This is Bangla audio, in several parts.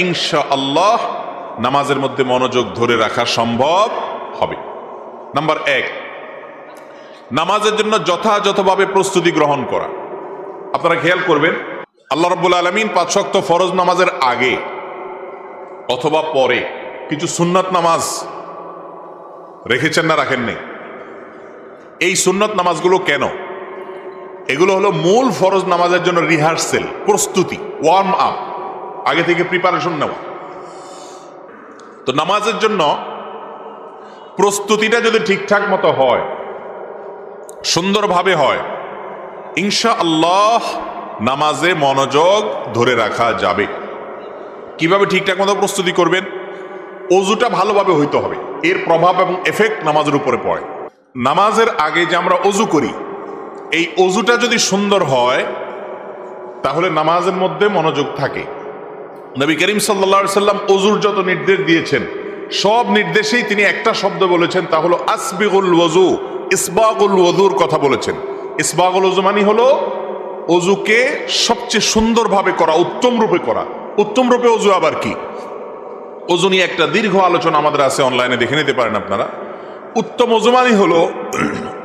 ইনশাআল্লাহ নামাজের মধ্যে মনোযোগ ধরে রাখা সম্ভব হবে। নাম্বার 1, নামাজের জন্য যথাযথভাবে প্রস্তুতি গ্রহণ করা। আপনারা খেয়াল করবেন, আল্লাহ রাব্বুল আলামিন 5 ওয়াক্ত ফরজ নামাজের আগে অথবা পরে কিছু সুন্নত নামাজ রেখেছেন না রাখেননি? এই সুন্নত নামাজগুলো কেন? এগুলো হলো মূল ফরজ নামাজের জন্য রিহার্সেল, প্রস্তুতি, ওয়ার্ম আপ, আগে থেকে প্রিপারেশন নেওয়া। তো নামাজের জন্য প্রস্তুতিটা যদি ঠিকঠাক মতো হয়, সুন্দরভাবে হয়, ইনশাআল্লাহ নামাজে মনোযোগ ধরে রাখা যাবে। কিভাবে ঠিকঠাক মতো প্রস্তুতি করবেন? ওযুটা ভালোভাবে হইতে হবে, এর প্রভাব এবং এফেক্ট নামাজের উপরে পড়ে। নামাজের আগে যে আমরা ওযু করি, এই ওযুটা যদি সুন্দর হয় তাহলে নামাজের মধ্যে মনোযোগ থাকে। নবী করিম সাল্লাল্লাহু আলাইহি সাল্লাম ওযুর যত নির্দেশ দিয়েছেন সব নির্দেশেই তিনি একটা শব্দ বলেছেন, তা হলো আসবিগুল ওযু, ইসবাগুল ওযুর কথা বলেছেন। ইসবাগুল ওযু মানে হলো ওযুকে সবচেয়ে সুন্দরভাবে করা, উত্তম রূপে করা। উত্তম রূপে ওযু আবার কি? ওযু নিয়ে একটা দীর্ঘ আলোচনা আমাদের আছে, অনলাইনে দেখে নিতে পারেন আপনারা। উত্তম ওযু মানে হলো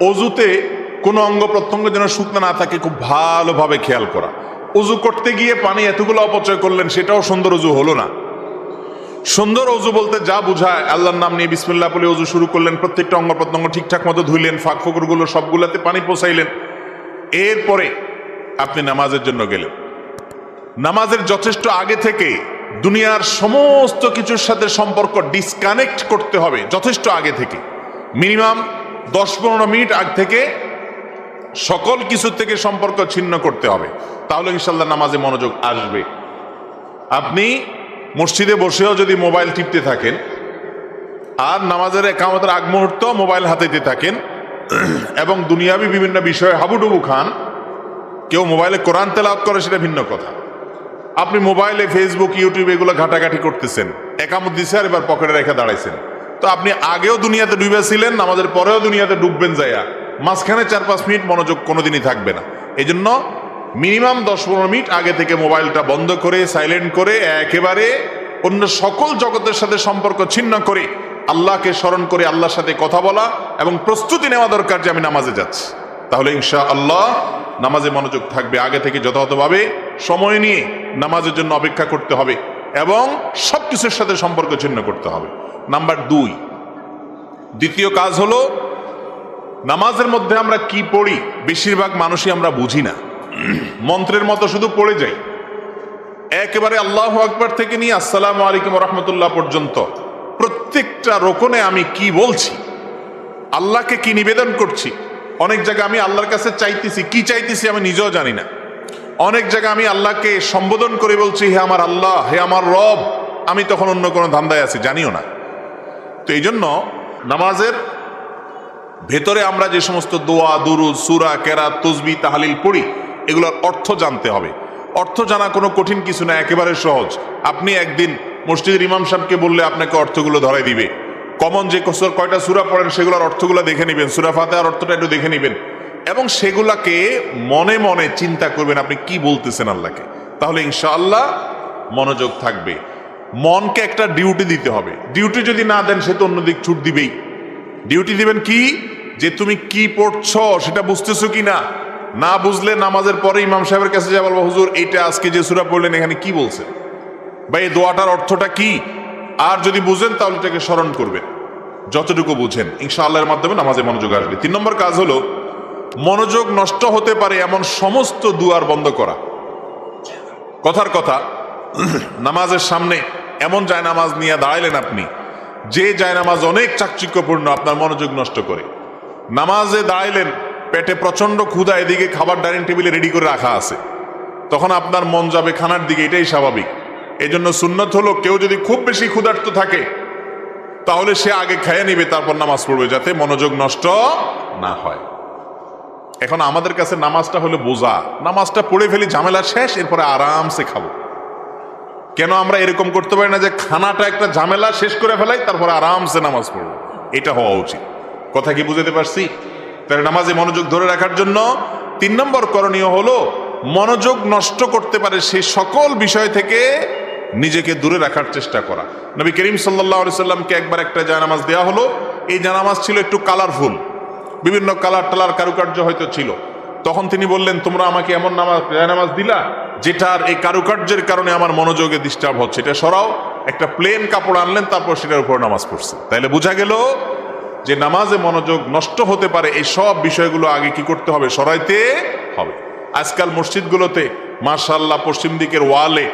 ওযুতে কোনো অঙ্গ প্রত্যঙ্গ যেন শুকনো না থাকে, খুব ভালোভাবে খেয়াল করা। ওযু করতে গিয়ে পানি এতগুলো অপচয় করলেন, সেটাও সুন্দর ওযু হলো না। সুন্দর ওযু বলতে যা বুঝায়, আল্লাহর নাম নিয়ে বিসমিল্লাহ বলে ওযু শুরু করলেন, প্রত্যেকটা অঙ্গ প্রত্যঙ্গ ঠিকঠাক মতো ধুইলেন, ফাঁক ফোকরগুলো সবগুলোতে পানি পৌঁছাইলেন, এরপরে আপনি নামাজের জন্য গেলেন। নামাজের যথেষ্ট আগে থেকে দুনিয়ার সমস্ত কিছুর সাথে সম্পর্ক ডিসকানেক্ট করতে হবে, যথেষ্ট আগে থেকে, মিনিমাম 10-15 মিনিট আগ থেকে সকল কিছু থেকে সম্পর্ক ছিন্ন করতে হবে। তাহলে ইনশাআল্লাহ নামাজে মনোযোগ আসবে। আপনি মসজিদে বসেও যদি মোবাইল টিপতে থাকেন আর নামাজের একামতের আগ মুহূর্ত মোবাইল হাতেতে থাকেন এবং দুনিয়াবি বিভিন্ন বিষয়ে হাবুডুবু খান, কেউ মোবাইলে কোরআন তেলাওয়াত করে সেটা ভিন্ন কথা। আপনি মোবাইলে ফেসবুক, ইউটিউব এগুলো ঘাটাঘাটি করতেছেন, একামত দিছে আর এবার পকেটে রেখে দাঁড়াইছেন। তো আপনি আগেও দুনিয়াতে ডুবেছিলেন, নামাজের পরেও দুনিয়াতে ডুববেন, যাইয়া মাঝখানে 4-5 মিনিট মনোযোগ কোনোদিনই থাকবে না। এই জন্য মিনিমাম 10-15 মিনিট আগে থেকে মোবাইলটা বন্ধ করে, সাইলেন্ট করে, একেবারে অন্য সকল জগতের সাথে সম্পর্ক ছিন্ন করে আল্লাহকে স্মরণ করে আল্লাহর সাথে কথা বলা এবং প্রস্তুতি নেওয়া দরকার যে আমি নামাজে যাচ্ছি। তাহলে ইনশাআল্লাহ নামাজে মনোযোগ থাকবে। আগে থেকে যথাযথভাবে সময় নিয়ে নামাজের জন্য অপেক্ষা করতে হবে এবং সবকিছুর সাথে সম্পর্ক ছিন্ন করতে হবে। নাম্বার 2, দ্বিতীয় কাজ হলো নামাজের মধ্যে আমরা কি পড়ি বেশিরভাগ মানুষই আমরা বুঝি না, মন্ত্রের মতো শুধু পড়ে যাই। একেবারে আল্লাহু আকবার থেকে নিয়ে আসসালামু আলাইকুম ওয়া রাহমাতুল্লাহ পর্যন্ত প্রত্যেকটা রোকনে আমি কি বলছি, আল্লাহকে কি নিবেদন করছি, অনেক জায়গায় আমি আল্লাহর কাছে চাইতেছি, কি চাইতেছি আমি নিজেও জানি না। অনেক জায়গায় আমি আল্লাহকে সম্বোধন করে বলছি, হে আমার আল্লাহ, হে আমার রব, আমি তখন অন্য কোনো ধান্দায় আছি, জানিও না। তো এই জন্য নামাজের ভেতরে আমরা যে সমস্ত দোয়া, দুরুদ, সূরা, কেরাত, তাসবিহ, তাহলিল পড়ি, এগুলোর অর্থ জানতে হবে। অর্থ জানা কোনো কঠিন কিছু না, একেবারে সহজ। আপনি একদিন মসজিদের ইমাম সাহেবকে বললে আপনাকে অর্থগুলো ধরাই দিবে। কমন যে কয়টা সূরা পড়েন সেগুলোর অর্থগুলো দেখে নেবেন, সূরা ফাতিহার অর্থটা একটু দেখে নেবেন এবং সেগুলাকে মনে মনে চিন্তা করবেন আপনি কি বলতেছেন আল্লাহকে। তাহলে ইনশাআল্লাহ মনোযোগ থাকবে। মনকে একটা ডিউটি দিতে হবে। ডিউটি যদি না দেন সে তো অন্যদিক ছুট দিবেই। ডিউটি দিবেন কি, যে তুমি কি পড়ছো সেটা বুঝতেছো কি না। না বুঝলে নামাজের পরে ইমাম সাহেবের কাছে যা বলবো, হুজুর এইটা আজকে যে সূরা পড়লেন এখানে কি বলছেন, বা এই দোয়াটার অর্থটা কি। আর যদি বুঝেন তাহলে এটাকে স্মরণ করবেন, যতটুকু বুঝেন ইনশাআল্লাহর মাধ্যমে নামাজে মনোযোগ আসবে। 3 নম্বর কাজ হলো মনোযোগ নষ্ট হতে পারে এমন সমস্ত দুয়ার বন্ধ করা। কথার কথা, নামাজের সামনে এমন জায়নামাজ নিয়ে দাঁড়াইলেন আপনি, যে জায়নামাজ অনেক চাকচিক্যপূর্ণ, আপনার মনোযোগ নষ্ট করে। নামাজে দাঁড়াইলেন, পেটে প্রচন্ড ক্ষুধা, এদিকে খাবার ডাইনিং টেবিলে রেডি করে রাখা আছে, তখন আপনার মন যাবে খানার দিকে, এটাই স্বাভাবিক। এই জন্য সুন্নত হলো কেউ যদি খুব বেশি ক্ষুধার্ত থাকে তাহলে সে আগে খেয়ে নিবে, তারপর নামাজ পড়বে, যাতে মনোযোগ নষ্ট না হয়। এখন আমাদের কাছে নামাজটা হলো বোঝা, নামাজটা পড়ে ফেলি, ঝামেলা শেষ, এরপরে আরামসে খাবো। কেন আমরা এরকম করতে পারি না যে খানাটা একটা ঝামেলা শেষ করে ফেলাই, তারপরে আরামসে নামাজ পড়বো? এটা হওয়া উচিত। কথা কি বুঝতে পারছি? তাহলে নামাজে মনোযোগ ধরে রাখার জন্য 3 নম্বর করণীয় হলো মনোযোগ নষ্ট করতে পারে সেই সকল বিষয় থেকে নিজেকে দূরে রাখার চেষ্টা করা। নবী করিম সাল্লাল্লাহু আলাইহি সাল্লামকে একবার একটা জায়নামাজ দেওয়া হলো। এই জায়নামাজ ছিল একটু কালারফুল, বিভিন্ন কালার টালার কারুকার্য হয়তো ছিল। তখন তিনি বললেন, তোমরা আমাকে এমন জায়নামাজ দিলা যেটার এই কারুকার্যের কারণে আমার মনোযোগে ডিস্টার্ব হচ্ছে, এটা সরাও। একটা প্লেন কাপড় আনলেন, তারপর সেটার উপর নামাজ পড়ছে। তাইলে বোঝা গেল যে নামাজে মনোযোগ নষ্ট হতে পারে, এই সব বিষয়গুলো আগে কি করতে হবে, সরাইতে হবে। আজকাল মসজিদগুলোতে মাশাআল্লাহ পশ্চিম দিকের ওয়ালে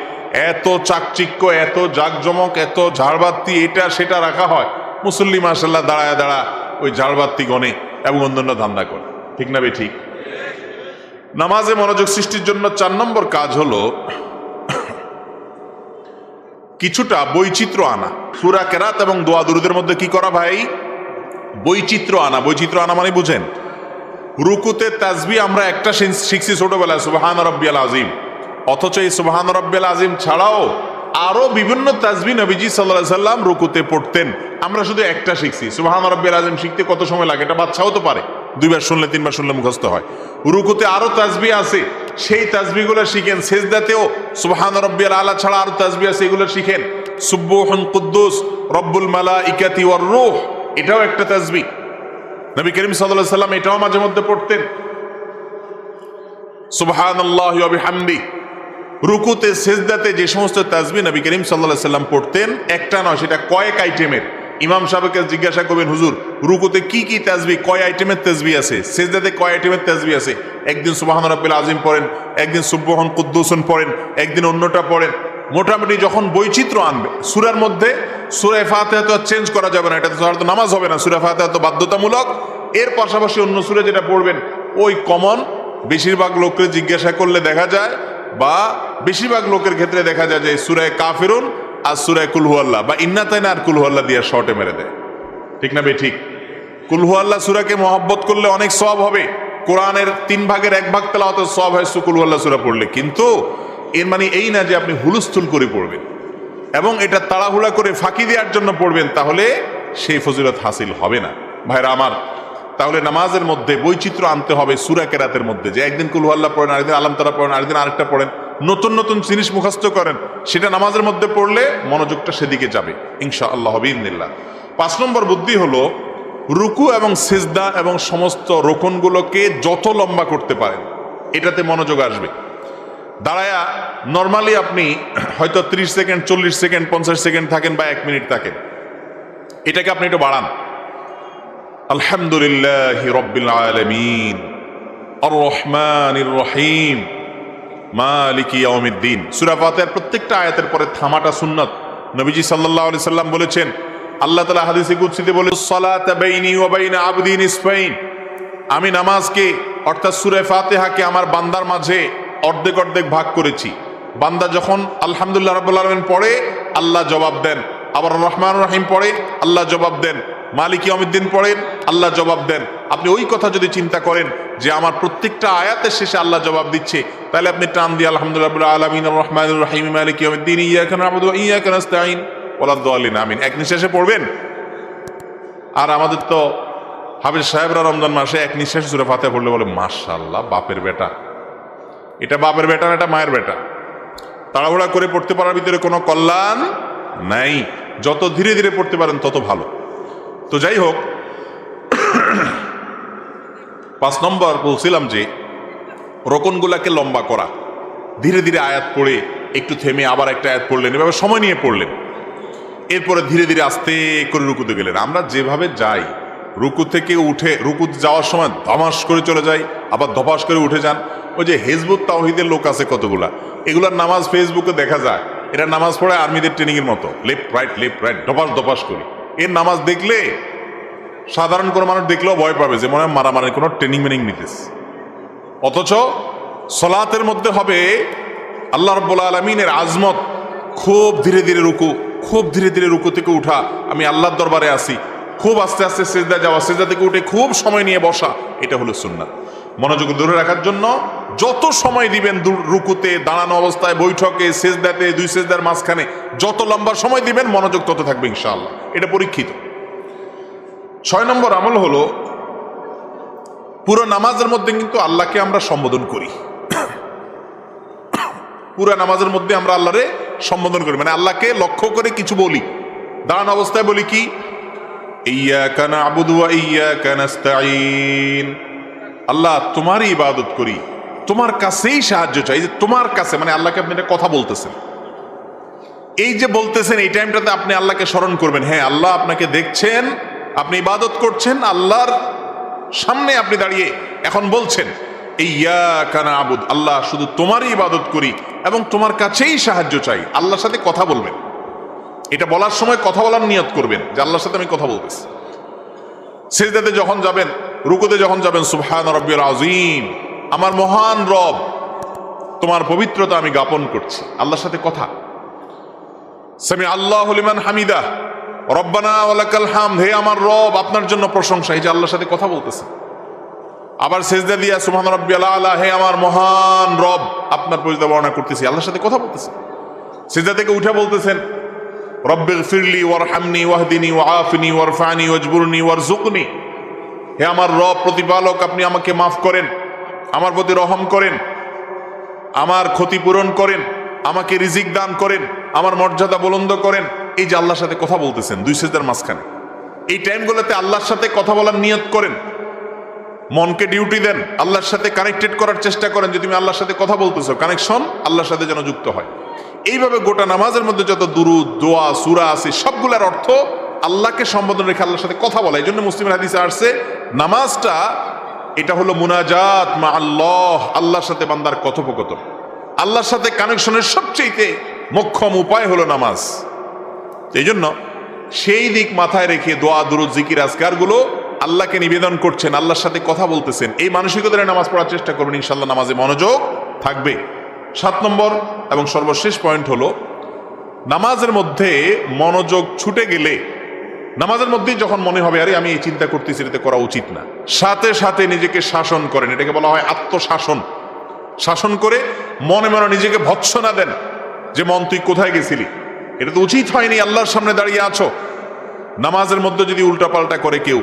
এত চাকচিক্য, এত জাকজমক, এত ঝাড়বাতি এটা সেটা রাখা হয়। মুসল্লি মাশাআল্লাহ দাঁড়ায় ওই ঝাড়বাতি গনে এবং অন্যান্য ধান্দা করে। ঠিক না বে ঠিক? নামাজে মনোযোগ সৃষ্টির জন্য 4 নম্বর কাজ হলো কিছুটা বৈচিত্র্য আনা। সূরা কেরাত এবং দোয়া দুরুদের মধ্যে কি করা ভাই? বৈচিত্র্য আনা। বৈচিত্র্য আনা মানে বুঝেন, রুকুতে তাসবিহ আমরা একটা শিখছি ছোটবেলায়, সুবহান রাব্বিয়াল আযীম। অথচ এই সুবহান রাব্বিয়াল আযীম ছাড়াও আরো বিভিন্ন তাসবিহ নবীজি সাল্লাল্লাহু আলাইহি সাল্লাম রুকুতে পড়তেন। আমরা শুধু একটা শিখছি। সুবহান রাব্বিয়াল আযীম শিখতে কত সময় লাগে? এটা বাচ্চাও তো পারে, 2 বার শুনলে 3 বার শুনলে মুখস্থ হয়। রুকুতে আরো তাসবিহ আছে, সেই তাসবিহগুলো শিখেন। সেজদাতেও সুবহান রাব্বিয়াল আলা ছাড়া আরো তাসবিহ আছে, এগুলো শিখেন। সুবহুন কুদ্দুস রব্বুল মালাইকাতি ওয়ার রূহ, এটাও একটা তাসবিহ। নবী করিম সাল্লাল্লাহু আলাইহি সাল্লাম এটাও মাঝে মধ্যে পড়তেন, সুবহানাল্লাহি ওয়া বিহামদিহি। রুকুতে সেজদাতে যে সমস্ত তাসবিহ নবী করিম সাল্লাল্লাহু আলাইহি সাল্লাম পড়তেন, একটা নয়, সেটা কয়েক আইটেমের। ইমাম সাহেবকে জিজ্ঞাসা করবেন, হুজুর রুকুতে কি কি তাসবিহ, কয় আইটেমের তাসবিহ আছে, সেজদাতে কয় আইটেমের তাসবিহ আছে? একদিন সুবহান রাব্বিল আযীম পড়েন, একদিন সুবহুন কুদ্দুসুন পড়েন, একদিন অন্যটা পড়েন। মোটামুটি যখন বৈচিত্র্য আনবে সূরার মধ্যে, সূরা ফাতিহা তো চেঞ্জ করা যাবে না, এটা তো নামাজ হবে না, সূরা ফাতিহা তো বাধ্যতামূলক। এর পাশাপাশি অন্য সূরা যেটা পড়বেন ওই কমন। বেশিরভাগ লোককে জিজ্ঞাসা করলে দেখা যায়, বা বেশিরভাগ লোকের ক্ষেত্রে দেখা যায় যে সূরা কাফিরুন আর সূরা কুল হুয়াল্লাহ বা ইন্নাতাইনা আর কুল হুয়াল্লাহ দিয়ে শর্টে মেরে দেয়। ঠিক না বে ঠিক? কুল হুয়াল্লাহ সূরাকে মহব্বত করলে অনেক সওয়াব হবে, কোরআনের 3 ভাগের 1 ভাগ তেলাওয়াতের সওয়াব হয় কুল হুয়াল্লাহ সূরা পড়লে। কিন্তু এর মানে এই না যে আপনি হুলস্থুল করে পড়বেন এবং এটা তাড়াহুড়া করে ফাঁকি দেওয়ার জন্য পড়বেন, তাহলে সেই ফজিলত হাসিল হবে না। ভাইরা আমার, তাহলে নামাজের মধ্যে বৈচিত্র্য আনতে হবে। সূরা কেরাতের মধ্যে যে একদিন কুল হুয়াল্লাহ পড়েন, আরেকদিন আলাম তারা পড়েন, আরেকদিন আরেকটা পড়েন, নতুন নতুন জিনিস মুখস্থ করেন, সেটা নামাজের মধ্যে পড়লে মনোযোগটা সেদিকে যাবে ইনশাআল্লাহ বিইذনিল্লাহ। 5 নম্বর বুদ্ধি হলো রুকু এবং সিজদা এবং সমস্ত রোকনগুলোকে যত লম্বা করতে পারেন, এটাতে মনোযোগ আসবে। দাঁড়ায়া নর্মালি আপনি হয়তো 30 সেকেন্ড, 40 সেকেন্ড, 50 সেকেন্ড থাকেন বা 1 মিনিট থাকেন, এটাকে আপনি একটু বাড়ান। আলহামদুলিল্লাহি রাব্বিল আলামিন আর রহমানির রহিম মালিকি ইয়াউমিদ্দিন। সূরা ফাতিহার প্রত্যেকটা আয়াতের পরে থামাটা সুন্নাত। নবীজি সাল্লাল্লাহু আলাইহি সাল্লাম বলেছেন, আল্লাহ তাআলা হাদিসে কুদসিতে বলেছেন, সালাতা বাইনি ওয়া বাইনা আবদি নিসফাইন, আমি নামাজকে অর্থাৎ সূরা ফাতিহাকে আমার বান্দার মাঝে অর্ধেক অর্ধেক ভাগ করেছি। বান্দা যখন আলহামদুলিল্লাহ রাব্বুল আলামিন পড়ে আল্লাহ জবাব দেন, আবার রহমান রহিম পড়ে আল্লাহ জবাব দেন, মালিক ইয়াউমিদ্দিন পড়েন আল্লাহ জবাব দেন। আপনি ওই কথা যদি চিন্তা করেন যে আমার প্রত্যেকটা আয়াতের শেষে আল্লাহ জবাব দিচ্ছে, তাহলে আপনি টান দিয়ে আলহামদুলিল্লাহ রাব্বুল আলামিন আর রহমানির রহিম মালিক ইয়াউমিদ্দিন ইয়াকা না'বুদু ওয়া ইয়াকা নাস্তাঈন ওয়ালাদ দাল্লিন আমিন এক নিঃশ্বাসে পড়বেন। আর আমাদের তো হাফেজ সাহেবরা রমজান মাসে এক নিঃশ্বাসে সূরা ফাতিহা পড়লে বলে মাশাআল্লাহ, বাপের বেটা। এটা বাপের বেটা না, এটা মায়ের বেটা। তাড়াহুড়া করে পড়তে পারার ভিতরে কোনো কল্যাণ নাই। যত ধীরে ধীরে পড়তে পারেন তত ভালো। তো যাই হোক, 5 নম্বর বলছিলাম যে রোকনগুলাকে লম্বা করা। ধীরে ধীরে আয়াত পড়ে একটু থেমে আবার একটা আয়াত পড়লেন, এভাবে সময় নিয়ে পড়লেন। এরপরে ধীরে ধীরে আস্তে করে রুকুতে গেলেন। আমরা যেভাবে যাই, রুকু থেকে উঠে রুকু যাওয়ার সময় ধমাস করে চলে যাই, আবার ধপাস করে উঠে যান। ওই যে হিজবুত তাওহীদের লোক আছে কতগুলা, এগুলার নামাজ ফেসবুকে দেখা যায়। এরা নামাজ পড়ে আর্মিদের ট্রেনিং এর মতো, লেফট রাইট ধপাস ধপাস করে। এর নামাজ দেখলে সাধারণ কোনো মানুষ দেখলেও ভয় পাবে যে মনে হয় মারামারির কোনো ট্রেনিং মেনিং নিতেছে। অথচ সলাতের মধ্যে হবে আল্লাহ রাব্বুল আলামিনের আজমত, খুব ধীরে ধীরে রুকু, খুব ধীরে ধীরে রুকু থেকে উঠা, আমি আল্লাহর দরবারে আসি, খুব আস্তে আস্তে সিজদা যাওয়া, সিজদা থেকে উঠে খুব সময় নিয়ে বসা, এটা হলো সুন্নাত। মনোযোগ ধরে রাখার জন্য যত সময় দিবেন রুকুতে, দাঁড়ানো অবস্থায়, বৈঠকে, সিজদাতে, 2 সিজদার মাঝখানে যত লম্বা সময় দিবেন মনোযোগ তত থাকবে ইনশাআল্লাহ। এটা পরীক্ষিত। 6 নম্বর আমল হলো পুরো নামাজের মধ্যে কিন্তু আল্লাহকে আমরা সম্বোধন করি। পুরো নামাজের মধ্যে আমরা আল্লাহরে সম্বোধন করি, মানে আল্লাহকে লক্ষ্য করে কিছু বলি। দাঁড়ানো অবস্থায় বলি কি, ইয়্যাকা না'বুদু ওয়া ইয়্যাকা নাস্তাঈন, আল্লাহ তোমারই ইবাদত করি, তোমার কাছেই সাহায্য চাই। যে তোমার কাছে মানে আল্লাহকে আপনি একটা কথা বলতেছেন, এই যে বলতেছেন এই টাইমটাতে আপনি আল্লাহকে স্মরণ করবেন। হ্যাঁ, আল্লাহ আপনাকে দেখছেন, আপনি ইবাদত করছেন, আল্লাহর সামনে আপনি দাঁড়িয়ে এখন বলছেন ইয়্যাকা না'বুদ, আল্লাহ শুধু তোমারই ইবাদত করি এবং তোমার কাছেই সাহায্য চাই। আল্লাহর সাথে কথা বলবেন, এটা বলার সময় কথা বলার নিয়ত করবেন যে আল্লাহর সাথে আমি কথা বলতেছি। সিজদাতে যখন যাবেন, রুকুতে যখন যাবেন, সুবহান রাব্বিয়াল আযীম, আমার মহান রব তোমার পবিত্রতা আমি জ্ঞাপন করছি, আল্লাহর সাথে কথা। সামি আল্লাহু লিমান হামিদা, রব্বানা ওয়া লাকাল হামদ, হে আমার রব আপনার জন্য প্রশংসা, এই যে আল্লাহর সাথে কথা বলতেছে। আবার সিজদা দিয়া সুবহান রাব্বিয়াল আলা, হে আমার মহান রব আপনার পরিচয় বর্ণনা করতেছি, আল্লাহর সাথে কথা বলতেছে। সিজদা থেকে উঠে বলতেছেন রব্বিগফিরলি ওয়ারহামনি ওয়াহদিনি ওয়াআফিনি ওয়ারফানি ওয়াজবুরনি ওয়ারযুকনি, হে আমার রব প্রতিপালক আপনি আমাকে মাফ করেন, আমার প্রতি রহম করেন, আমার ক্ষতিপূরণ করেন, আমাকে রিজিক দান করেন, আমার মর্যাদা বুলন্দ করেন। এই যে আল্লাহর সাথে কথা বলতেছেন দুই সিজদার মাঝখানে, এই টাইমগুলোতে আল্লাহর সাথে কথা বলার নিয়ত করেন, মনকে ডিউটি দেন, আল্লাহর সাথে কানেক্টেড করার চেষ্টা করেন যে তুমি আল্লাহর সাথে কথা বলতেছো, কানেকশন আল্লাহর সাথে যেন যুক্ত হয়। এইভাবে গোটা নামাজের মধ্যে যত দুরুদ, দোয়া, সূরা আছে সবগুলোর অর্থ আল্লাহকে সম্বোধন রেখে আল্লাহর সাথে কথা বলা। এই জন্য মুসলিমের হাদিসে আসছে নামাজটা এটা হলো মুনাজাত মা আল্লাহ, আল্লাহর সাথে বান্দার কথোপকথন, আল্লাহর সাথে কানেকশনের সবচেয়ে মোক্ষম উপায় হলো নামাজ। এই জন্য সেই দিক মাথায় রেখে দোয়া, দুরুদ, জিকির, আজকারগুলো আল্লাহকে নিবেদন করছেন, আল্লাহর সাথে কথা বলতেছেন, এই মানসিকতায় নামাজ পড়ার চেষ্টা করবেন, ইনশাআল্লাহ নামাজে মনোযোগ থাকবে। 7 নম্বর এবং সর্বশেষ পয়েন্ট হলো নামাজের মধ্যে মনোযোগ ছুটে গেলে, নামাজের মধ্যেই যখন মনে হবে আরে আমি এই চিন্তা করতেছি, এটাতে করা উচিত না, সাথে সাথে নিজেকে শাসন করেন, এটাকে বলা হয় আত্মশাসন। শাসন করে মনে মনে নিজেকে ভৎসনা দেন যে মন তুই কোথায় গেছিলি, এটা তো উচিত হয়নি, আল্লাহর সামনে দাঁড়িয়ে আছো। নামাজের মধ্যে যদি উল্টাপাল্টা করে কেউ,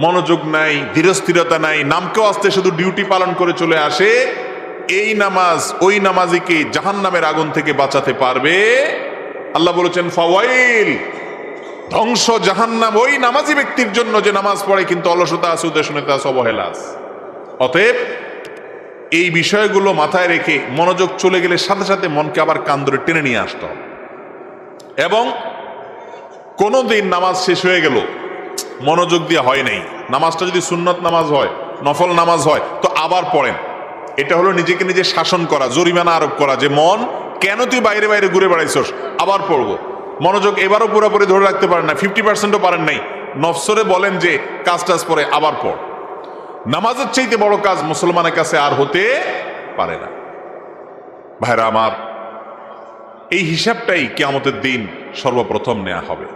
মনোযোগ নাই, ধীরস্থিরতা নাই, নামকেও আসতে শুধু ডিউটি পালন করে চলে আসে, এই নামাজ ওই নামাজিকে জাহান্নামের আগুন থেকে বাঁচাতে পারবে। আল্লাহ বলেছেন ফাওয়াইল, ধ্বংস জাহান্নাম ওই নামাজি ব্যক্তির জন্য যে নামাজ পড়ে কিন্তু অলসতা আছে, উদাসীনতা আছে, অবহেলা আছে। অতএব এই বিষয়গুলো মাথায় রেখে মনোযোগ চলে গেলে সাথে সাথে মনকে আবার কান ধরে টেনে নিয়ে আসতে হবে। এবং কোনোদিন নামাজ শেষ হয়ে গেল মনোযোগ দিয়ে হয় নাই, নামাজটা যদি সুন্নত নামাজ হয়, নফল নামাজ হয়, তো আবার পড়েন। এটা হলো নিজেকে নিজে শাসন করা, জরিমানা আরোপ করা যে মন কেন তুই বাইরে বাইরে ঘুরে বেড়াইছস, আবার পড়বো। মনোযোগ এবারও পুরোপুরি ধরে রাখতে পারেন না, 50%ও পারেন নাই, নফসরে বলেন যে কাজ টাজ পরে আবার পড়। নামাজের চাইতে বড় কাজ মুসলমানের কাছে আর হতে পারে না। ভাইরা আমার, এই হিসাবটাই কিয়ামতের দিন সর্বপ্রথম নেওয়া হবে।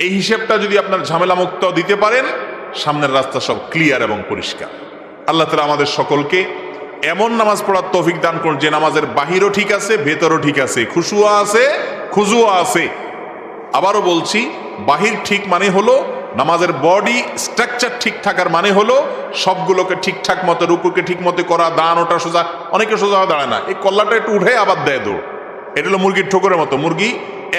এই হিসাবটা যদি আপনার ঝামেলা মুক্ত দিতে পারেন, সামনের রাস্তা সব ক্লিয়ার এবং পরিষ্কার। আল্লাহ তাআলা আমাদের সকলকে এমন নামাজ পড়ার তৌফিক দান করুন যে নামাজের বাহিরও ঠিক আছে, ভেতরও ঠিক আছে, খুশুয়া আছে, খুজুয়া আছে। আবারও বলছি, বাহির ঠিক মানে হলো নামাজের বডি স্ট্রাকচার ঠিক থাকার মানে হলো সবগুলোকে ঠিকঠাক মতো, রুকুকে ঠিক মতো করা, দান ওটা সোজা, অনেকে সোজা হয়ে দাঁড়ায় না, এই কল্লাটা একটু উঠে আবার দেয় দৌড়। এটা হলো মুরগির ঠোকরের মতো, মুরগি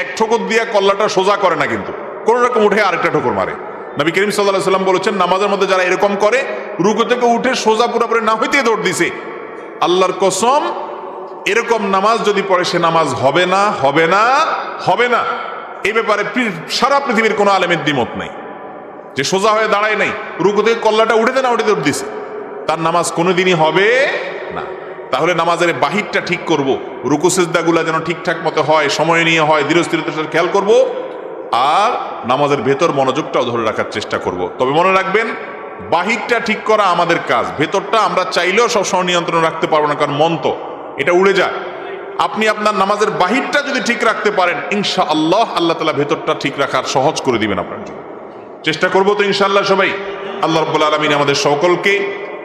এক ঠোকর দিয়ে কল্লাটা সোজা করে না, কিন্তু কোন রকম উঠে আরেকটা ঠোকর মারে। নবী করিম সাল্লাল্লাহু আলাইহি ওয়াসাল্লাম বলেছেন, নামাজের মধ্যে যারা এরকম করে, রুকু থেকে উঠে সোজা পুরোপুরি না হইতে দৌড় দিছে, আল্লাহর কসম এরকম নামাজ যদি পড়ে সে নামাজ হবে না, হবে না, হবে না। এই ব্যাপারে সারা পৃথিবীর কোনো আলেমের দ্বিমত নাই যে সোজা হয়ে দাঁড়ায় নাই, রুকু থেকে কল্লাটা উঠেতে না উঠে দৌড় দিছে, তার নামাজ কোনোদিনই হবে না। তাহলে নামাজের বাহিরটা ঠিক করব, রুকু সিজদাগুলো যেন ঠিকঠাক মতো হয়, সময় নিয়ে হয়, ধীরস্থিরতার সাথে খেয়াল করব, আর নামাজের ভেতর মনোযোগটাও ধরে রাখার চেষ্টা করব। তবে মনে রাখবেন, বাহিরটা ঠিক করা আমাদের কাজ, ভেতরটা আমরা চাইলেও সবসময় নিয়ন্ত্রণ রাখতে পারবো না, কারণ মন তো এটা উড়ে যায়। আপনি আপনার নামাজের বাহিরটা যদি ঠিক রাখতে পারেন, ইনশাআল্লাহ আল্লাহ তাআলা ভেতরটা ঠিক রাখার সহজ করে দিবেন আপনার জন্য। চেষ্টা করবো তো ইনশাআল্লাহ সবাই। আল্লাহ রাব্বুল আলামিন আমাদের সকলকে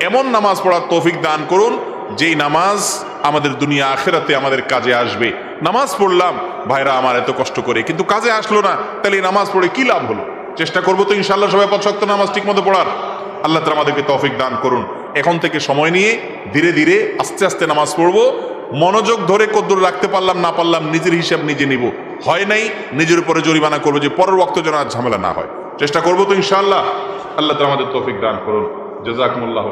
এমন নামাজ পড়ার তৌফিক দান করুন যেই নামাজ আমাদের দুনিয়া আখিরাতে আমাদের কাজে আসবে। নামাজ পড়লাম ভাইরা আমার এত কষ্ট করে, কিন্তু কাজে আসলো না, তাহলে এই নামাজ পড়ে কি লাভ হলো? চেষ্টা করবো তো ইনশাআল্লাহ সবাই 5 ওয়াক্ত নামাজ ঠিক মতো পড়ার। আল্লাহ তাআলা আমাদেরকে তৌফিক দান করুন। এখন থেকে সময় নিয়ে ধীরে ধীরে আস্তে আস্তে নামাজ পড়বো, মনোযোগ ধরে কদ্দুর রাখতে পারলাম না পারলাম নিজের হিসাব নিজে নিব, হয় নাই নিজের উপরে জরিমানা করবো যে পরের ওয়াক্ত যেন আর ঝামেলা না হয়। চেষ্টা করবো তো ইনশাআল্লাহ। আল্লাহ তাআলা আমাদের তৌফিক দান করুন। জাযাকুমুল্লাহ।